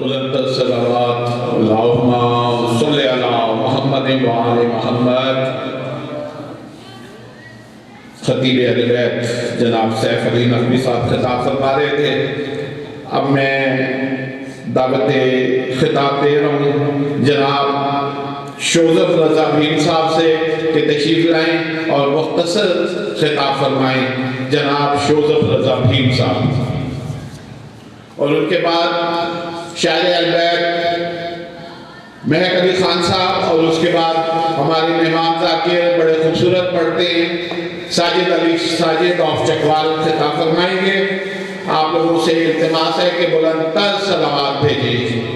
بلند صلوات اللہم صلی علی محمد وآل محمد۔ خطیب اہل بیت جناب سیف علی نقوی صاحب خطاب فرما رہے تھے۔ اب میں دعوت خطاب دے رہا ہوں جناب شوذف رضا بھیم صاحب سے کہ تشریف لائیں اور مختصر خطاب فرمائیں جناب شوذف رضا بھیم صاحب، اور ان کے بعد شاعر اہل بیت مہک علی خان صاحب، اور اس کے بعد ہمارے مہمان ذاکر بڑے خوبصورت پڑھتے ہیں ساجد علی ساجد آف چکوال خطاب فرمائیں گے۔ آپ لوگوں سے التماس ہے کہ بلند تر صلوات بھیجیں۔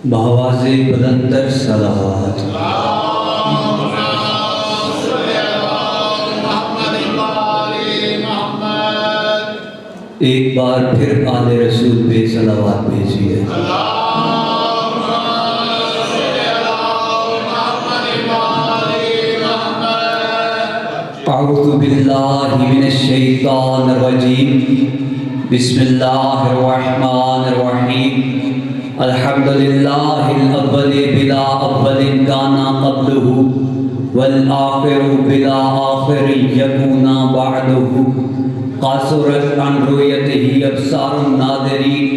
بآواز بلند تر صلوات۔ ایک بار پھر آل رسول پہ صلوات بھیجیے۔ اعوذ باللہ من الشیطان الرجیم، بسم اللہ الرحمن الرحیم۔ الحمدللہ الاول بلا اول کانا قبلہ، والآخر بلا آخر یکون بعدہ، قاصرت عن رؤیتہ ابصار الناظرین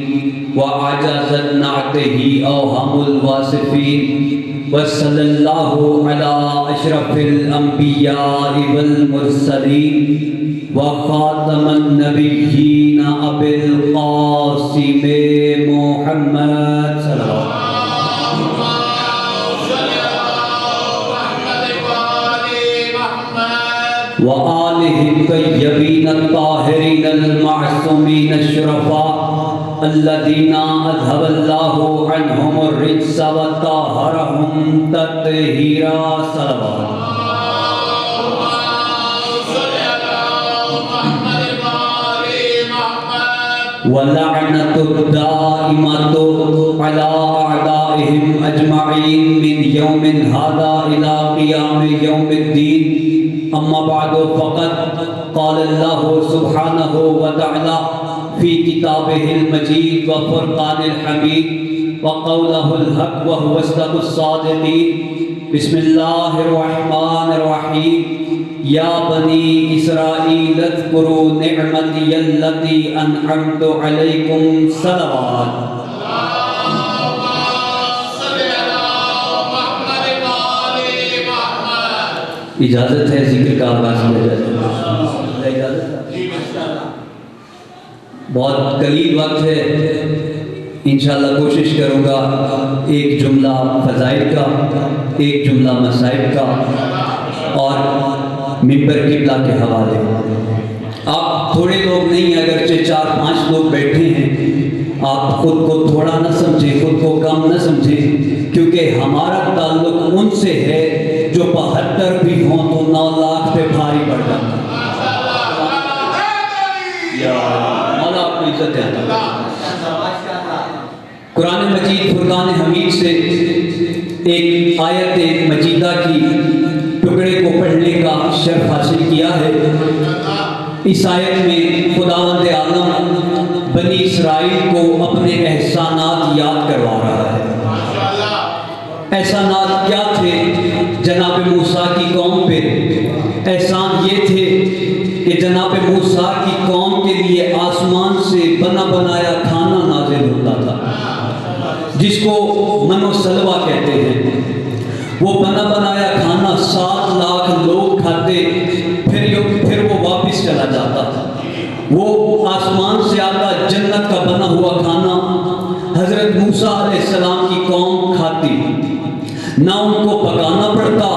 وعجزت نعتہ اوہم الواصفین، وصلی اللہ علی اشرف الانبیاء والمرسلین وخاتم النبیین ابی القاسم محمد صلی اللہ علیہ وسلم وآلہ الطیبین الطاہرین المعصومین الشرفاء الذین اذهب اللہ عنہم الرجس وطہرہم تطہیرا۔ صلوات۔ وَلَعْنَةُ الدَّائِمَةُ عَلَىٰ أَعْدَائِهِمْ أَجْمَعِينَ مِنْ يَوْمٍ هَذَا إِلَىٰ قِيَامِ يَوْمِ الدِّينِ، أَمَّا بَعْدُ فَقَدْ قَالَ اللَّهُ سُبْحَانَهُ وَتَعَالَىٰ فِي كِتَابِهِ الْمَجِيدِ وَفُرْقَانِ الْحَمِيدِ وَقَوْلِهِ الْحَقُّ وَهُوَ أَصْدَقُ الصَّادِقِينَ۔ بسم اللہ الرحمن الرحیم۔ یا بنی اسرائیل اذکروا نعمتی التی انعمت علیکم۔ صلوات۔ اجازت ہے ذکر کا آغاز کیا جائے؟ بہت قلیل وقت ہے، انشاءاللہ کوشش کروں گا ایک جملہ فضائل کا، ایک جملہ مصائب کا، اور ممبر قبلہ کے حوالے۔ آپ تھوڑے لوگ نہیں، اگرچہ 4-5 لوگ بیٹھے ہیں، آپ خود کو تھوڑا نہ سمجھیں، خود کو کم نہ سمجھیں، کیونکہ ہمارا تعلق ان سے ہے جو 72 بھی ہوں تو 9 لاکھ پہ بھاری پڑ جاتا ہے۔ مولا آپ کو عزت ہے۔ قرآن مجید فرقان حمید سے ایک آیت مجیدہ کی ٹکڑے کو پڑھنے کا شرف حاصل کیا ہے۔ اس آیت میں خداوند عالم بنی اسرائیل کو اپنے احسانات یاد کروا رہا ہے۔ احسانات کیا تھے جناب موسیٰ کی قوم پہ؟ احسان یہ تھے کہ جناب موسیٰ کی قوم کے لیے آسمان سے بنا بنایا کھانا نازل ہوتا تھا، جس کو من و سلوہ کہتے ہیں۔ وہ بنا بنایا کھانا 7 لاکھ لوگ کھاتے، پھر وہ واپس چلا جاتا تھا۔ وہ آسمان سے آتا جنت کا بنا ہوا کھانا حضرت موسیٰ علیہ السلام کی قوم کھاتی، نہ ان کو پکانا پڑتا،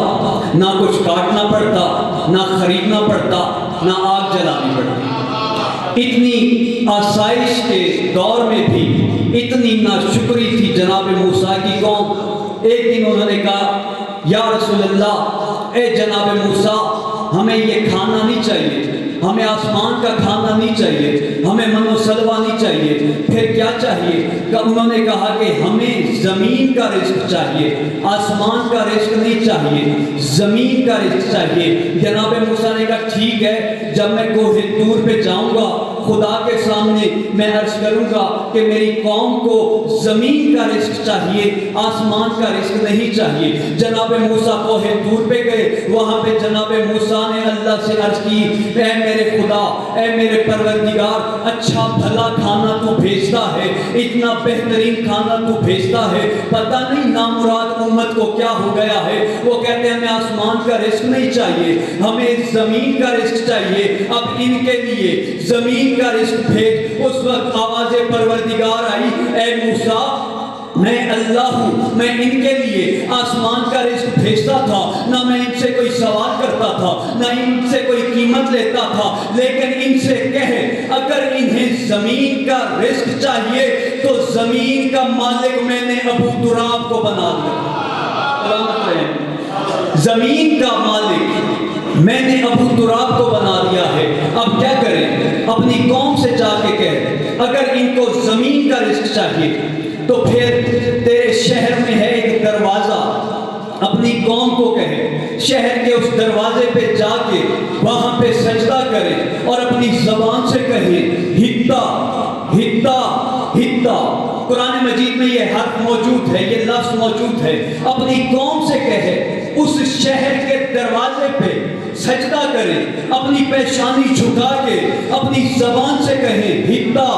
نہ کچھ کاٹنا پڑتا، نہ خریدنا پڑتا، نہ آگ جلانی پڑتی۔ اتنی آسائش کے دور میں بھی اتنی ناشکری تھی جناب موسیٰ کی قوم۔ ایک دن انہوں نے کہا یا رسول اللہ، اے جناب موسیٰ، ہمیں یہ کھانا نہیں چاہیے، ہمیں آسمان کا کھانا نہیں چاہیے، ہمیں من و سلوا نہیں چاہیے، پھر کیا چاہیے؟ کہ انہوں نے کہا کہ ہمیں زمین کا رزق چاہیے، آسمان کا رزق نہیں چاہیے، زمین کا رزق چاہیے۔ جناب موسیٰ نے کہا ٹھیک ہے، جب میں کوہ طور پہ جاؤں گا خدا کے سامنے میں عرض کروں گا کہ میری قوم کو زمین کا رزق چاہیے، آسمان کا رزق نہیں چاہیے۔ جناب موسیٰ کوہ طور پہ گئے، وہاں پہ جناب موسیٰ نے اللہ سے عرض کی، اے میرے خدا، اے میرے پروردگار، اچھا بھلا کھانا تو بھیجتا ہے، اتنا بہترین کھانا تو بھیجتا ہے، پتہ نہیں نامراد امت کو کیا ہو گیا ہے۔ وہ کہتے ہیں ہمیں آسمان کا رزق نہیں چاہیے، ہمیں زمین کا رزق چاہیے، اب ان کے لیے زمین کا رزق بھیج۔ اس وقت آواز پروردگار آئی، اے موسیٰ میں اللہ ہوں، میں ان کے لیے آسمان کا رزق بھیجتا تھا، نہ میں ان سے کوئی سوال کرتا تھا، نہ ان سے کوئی قیمت لیتا تھا، لیکن ان سے کہے اگر انہیں زمین کا رزق چاہیے تو زمین کا مالک میں نے ابو تراب کو بنا دیا۔ زمین کا مالک میں نے ابو تراب کو بنا دیا ہے۔ اب کیا کریں؟ اپنی قوم سے جا کے کہے اگر ان کو زمین کا رزق چاہیے تو پھر تیرے شہر میں ہے ایک دروازہ، اپنی قوم کو کہے شہر کے اس دروازے پہ جا کے وہاں پہ سجدہ کرے اور اپنی زبان سے کہے ہتا ہتا ہتا۔ قرآن مجید میں یہ حرف موجود ہے، یہ لفظ موجود ہے۔ اپنی قوم سے کہے اس شہر کے دروازے پہ سجدہ کرے، اپنی پیشانی جھکا کے اپنی زبان سے کہے ہتا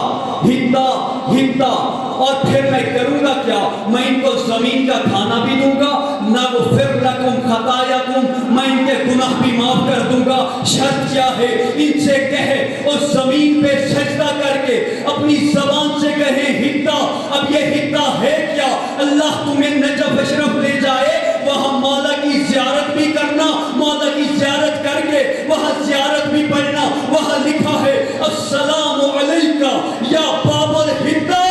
ہتا ہتا۔ اور پھر میں کروں گا کیا؟ میں ان کو زمین کا کھانا بھی دوں گا، نغفر لکم خطایاکم، میں ان کے گناہ بھی معاف کر دوں گا۔ شرط کیا ہے؟ ان سے کہے اس زمین پہ سجدہ کر کے اپنی زبان سے کہے ہتا۔ اب یہ ہتا ہے کیا؟ اللہ تمہیں نجف اشرف لے جائے، وہاں مولا کی زیارت بھی کرنا، مولا کی زیارت کر کے وہاں زیارت بھی پڑھنا۔ وہاں لکھا ہے السلام علیکہ یا باب الہتا،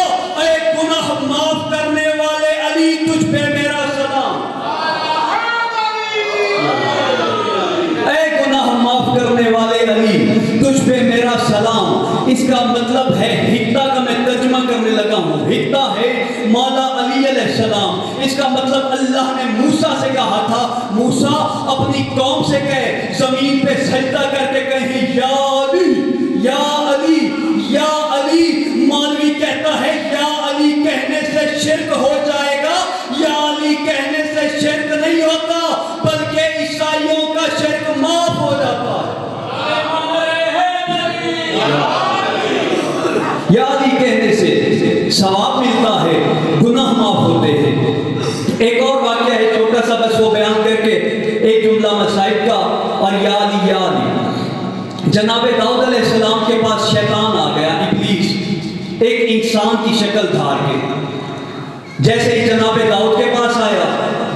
اے گناہ معاف کرنے والے علی تجھ پہ میرا سلام، اے گناہ معاف کرنے والے علی تجھ پہ میرا سلام۔ اس کا مطلب ہے ہتا کا میں ترجمہ کرنے لگا ہوں، ہتا ہے مولا علی علیہ السلام۔ اس کا مطلب اللہ نے موسیٰ سے کہا تھا موسیٰ اپنی قوم سے کہے زمین پہ سجدہ کر کے کہیں یا علی یا علی یا علی۔ مولوی کہتا ہے یا علی کہنے سے شرک ہو جائے گا، یا علی کہنے سے شرک نہیں ہوتا بلکہ عیسائیوں کا شرک معاف ہو جاتا ہے۔ یا علی کہنے سے ثواب ملتا ہے، گناہ معاف ہوتے ہیں۔ ایک اور واقعہ ہے چھوٹا سا بس وہ بیان کر کے ایک جملہ مصائب کا، اور یا علی یا علی۔ جناب داؤد علیہ السلام کے پاس شیطان آ گیا، ابلیس، ایک انسان کی شکل دھار کے۔ جیسے ہی جناب داؤد کے پاس آیا،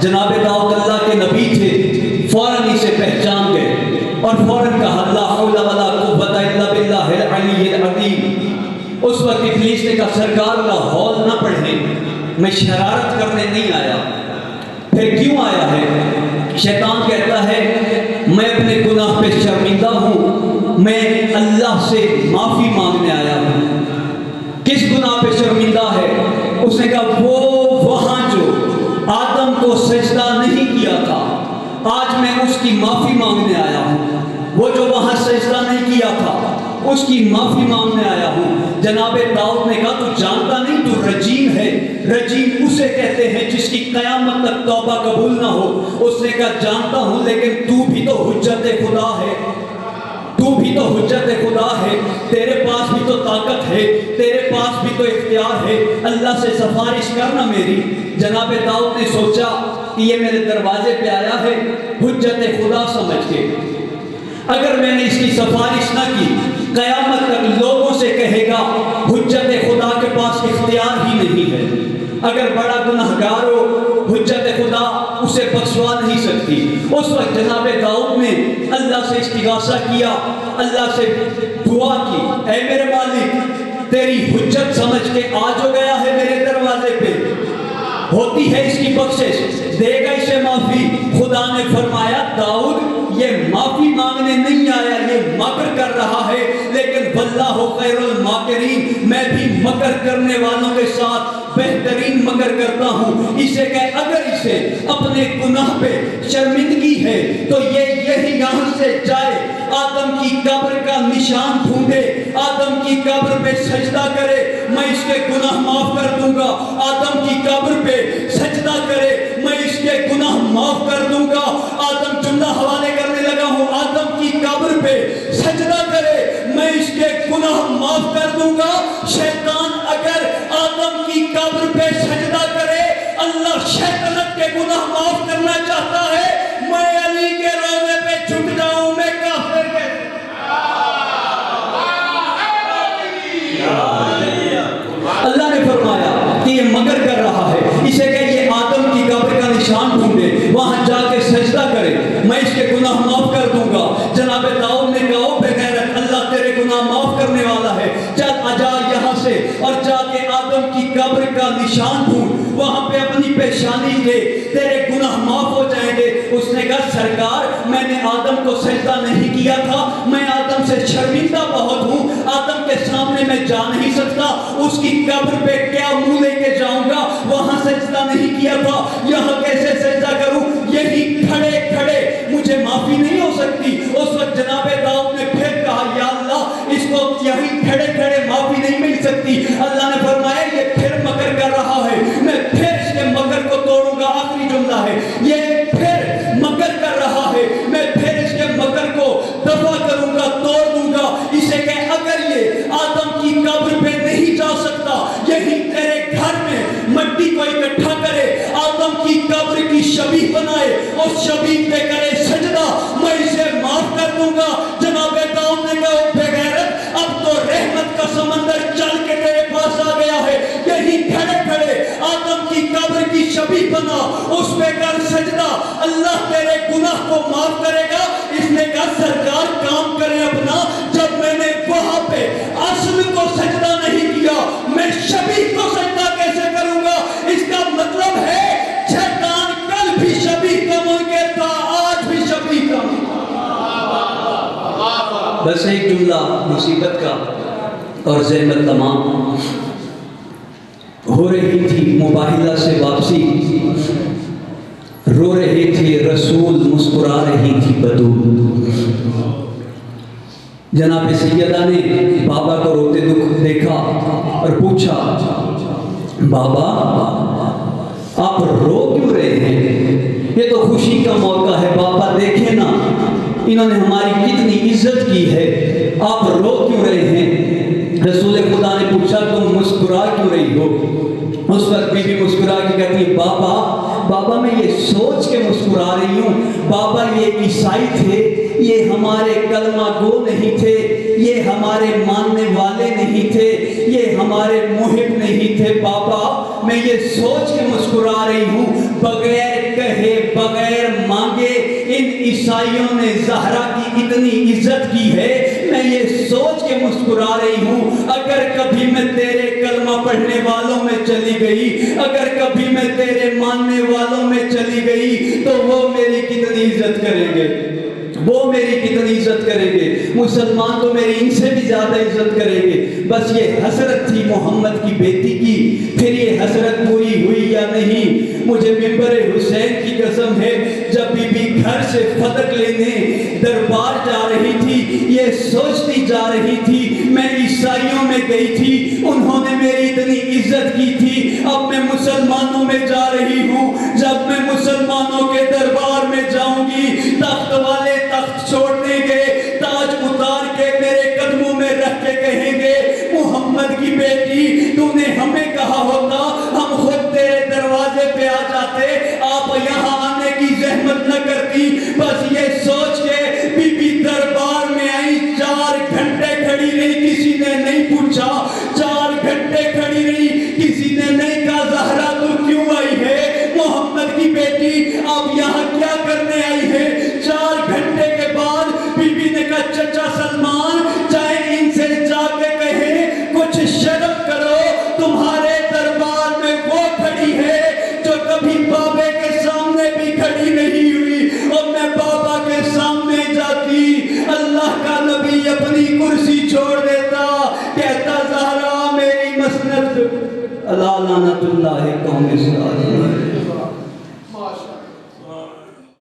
جناب داؤد اللہ کے نبی تھے، فوراً اسے پہچان گئے اور فوراً کہا لا حول ولا قوت الا باللہ العلی العظیم۔ اس وقت ابلیس نے کہا سرکار کا ہال نہ پڑھنے، میں شرارت کرنے نہیں آیا۔ پھر کیوں آیا ہے؟ شیطان کہتا ہے میں اپنے گناہ پہ شرمندہ ہوں، میں اللہ سے معافی مانگنے آیا ہوں۔ کس گناہ پہ شرمندہ ہے؟ اس نے کہا وہ وہاں جو آدم کو سجدہ نہیں کیا تھا، آج میں اس کی معافی مانگنے آیا ہوں۔ وہ جو وہاں سجدہ نہیں کیا تھا اس کی معافی مانگنے آیا ہوں۔ جناب داؤد نے کہا تو جانتا نہیں تو رجیم ہے، رجیم اسے کہتے ہیں جس کی قیامت تک توبہ قبول نہ ہو۔ اس نے کہا جانتا ہوں لیکن تو بھی تو حجت خدا ہے، تو بھی تو حجت خدا ہے، تیرے پاس بھی تو طاقت ہے، تیرے پاس بھی تو اختیار ہے، اللہ سے سفارش کرنا میری۔ جناب داؤد نے سوچا کہ یہ میرے دروازے پہ آیا ہے حجت خدا سمجھ کے، اگر میں نے اس کی سفارش نہ کی قیامت تک لوگوں سے کہے گا حجت خدا کے پاس اختیار ہی نہیں ہے۔ اگر بڑا گناہگار ہو حجت خدا اسے بخشوا نہیں سکتی۔ اس وقت جناب داؤد نے اللہ سے استغاثہ کیا، اللہ سے دعا کی اے میرے مالک تیری حجت سمجھ کے آج ہو گیا ہے میرے دروازے پہ، ہوتی ہے اس کی بخشش، دے گا اسے معافی۔ خدا نے فرمایا داؤد یہ معافی مانگنے نہیں آیا، یہ مکر مکر کر رہا ہے، لیکن واللہ خیر الماکرین، میں بھی مکر کرنے والوں کے ساتھ بہترین مکر کرتا ہوں۔ اسے کہ اگر اسے اپنے گناہ پہ شرمندگی ہے تو یہی یہاں سے جائے، آدم کی قبر کا نشان ڈھونڈے، آدم کی قبر پہ سجدہ کرے، میں اس کے گناہ معاف کر دوں گا۔ آدم کی قبر پہ سجدہ کرے، میں اس کے گناہ معاف کر دوں گا۔ آدم جملہ حوالے کرنے لگا ہوں، آدم کی قبر پہ سجدہ کرے، میں اس کے گناہ معاف کر دوں گا۔ شیطان اگر آدم کی قبر پہ سجدہ کرے، اللہ شیطنت کے گناہ معاف کرنا چاہتا ہے، میں علی کے روضے پہ جھک جاؤں، میں کافر کے اللہ نے فرمایا کہ یہ مگر کر رہا ہے، اسے کہ یہ آدم کی قبر کا نشان ڈھونڈے، وہاں جا کے سجدہ کرے، میں اس کے گناہ معاف کر دوں گا۔ جناب داؤد نے کہا، او بے غیرت، اللہ تیرے گناہ معاف کرنے والا ہے، چل آجا یہاں سے اور جا کے آدم کی قبر کا نشان ڈھونڈ، وہاں پہ اپنی پیشانی دے، تیرے گناہ معاف ہو جائیں گے۔ اس نے کہا، سرکار میں نے آدم کو سجدہ نہیں کیا تھا، میں آدم سے شرمندہ بہت ہوں، آدم کے سامنے میں جا نہیں سکتا، اس کی قبر پہ کیا منہ لے کے جاؤں گا، وہاں سجدہ نہیں کیا تھا، یہاں کیسے سجدہ کروں؟ یہی کھڑے کھڑے مجھے معافی نہیں ہو سکتی۔ اس وقت جناب داؤد نے پھر کہا، یا اللہ اس کو یہی کھڑے کھڑے معافی نہیں مل سکتی۔ اللہ نے فرمایا، یہ پھر مکر کر رہا ہے، میں پھر اس کے مکر کو توڑوں گا۔ آخری جملہ ہے، یہ پھر مکر کر رہا ہے، میں پھر اس کے مکر کو دفع کروں گا، توڑ دوں گا۔ اسے کہ اگر یہ آدم کی قبر پہ نہیں جا سکتا، یہی تیرے گھر میں مٹی کو اکٹھا کرے، آدم کی قبر کی شبیہ بنائے، اس شبیہ پہ کرے سجدہ، میں اسے معاف کر دوں گا۔ جناب داؤد نے کہا، بے غیرت، اب تو رحمت کا سمندر چل کے تیرے پاس آ گیا ہے، یہی کھڑے کھڑے آدم کی قبر کی شبیہ بنا، اس پہ کر سجدہ، اللہ تیرے گناہ کو معاف کرے گا۔ اس نے کہا، سرکار کام کرے اپنا، جب میں نے وہاں پہ اصل کو سجدہ نہیں کیا، میں شبیہ کو سجدہ کیسے کروں گا؟ اس کا مطلب ہے شیطان کل بھی شبیہ کا منکر تھا، آج بھی شبیہ کا منکر۔ بس ایک جملہ مصیبت کا اور زحمت تمام ہو رہی تھی، مباہلہ سے واپسی، رو رہے تھے رسول، مسکرا رہی تھی بتول۔ جناب سیدہ نے بابا کو روتے دکھ دیکھا اور پوچھا، بابا آپ رو کیوں رہے ہیں؟ یہ تو خوشی کا موقع ہے، بابا دیکھیں نا، انہوں نے ہماری کتنی عزت کی ہے، آپ رو کیوں رہے ہیں؟ رسول خدا نے پوچھا، تم مسکرا کیوں رہی ہو؟ اس وقت بی بی مسکرا کے کہتی ہے، بابا میں یہ سوچ کے مسکرا رہی ہوں، بابا یہ عیسائی تھے، یہ ہمارے کلمہ گو نہیں تھے، یہ ہمارے ماننے والے نہیں تھے، یہ ہمارے محب نہیں تھے، بابا میں یہ سوچ کے مسکرا رہی ہوں، بغیر کہے بغیر مانگے ان عیسائیوں نے زہرا کی اتنی عزت کی ہے، میں یہ سوچ کے مسکرا رہی ہوں، اگر کبھی میں تیرے کلمہ پڑھنے والوں میں چلی گئی، اگر کبھی میں تیرے ماننے والوں میں چلی گئی تو وہ میری کتنی عزت کریں گے، وہ میری کتنی عزت کریں گے، مسلمان تو میری ان سے بھی زیادہ عزت کریں گے۔ بس یہ حسرت تھی محمد کی بیٹی کی، پھر یہ حسرت پوری ہوئی یا نہیں؟ مجھے ممبر حسین کی قسم ہے، جب بی بی گھر سے فتق لینے دربار جا رہی تھی، یہ سوچتی جا رہی تھی، میں عیسائیوں میں گئی تھی، انہوں نے میری اتنی عزت کی تھی، اب میں مسلمانوں میں جا رہی ہوں، جب میں مسلمانوں کے دربار میں جاؤں گی، تخت والے تخت چھوڑ دیں گے، تاج اتار کے میرے قدموں میں رکھ کے کہیں گے، محمد کی بیٹی تو نے ہمیں کہا ہوتا، ہم خود تیرے دروازے پہ آ جاتے، آپ یہاں آنے کی زحمت نہ کرتی۔ بس یہ سوچ کے بی بی دربار میں آئی، 4 گھنٹے کھڑی رہی، کسی نے نہیں پوچھا، 4 گھنٹے کھڑی رہی، کسی نے نہیں کہا اللہ قوم سعد۔ ماشاء اللہ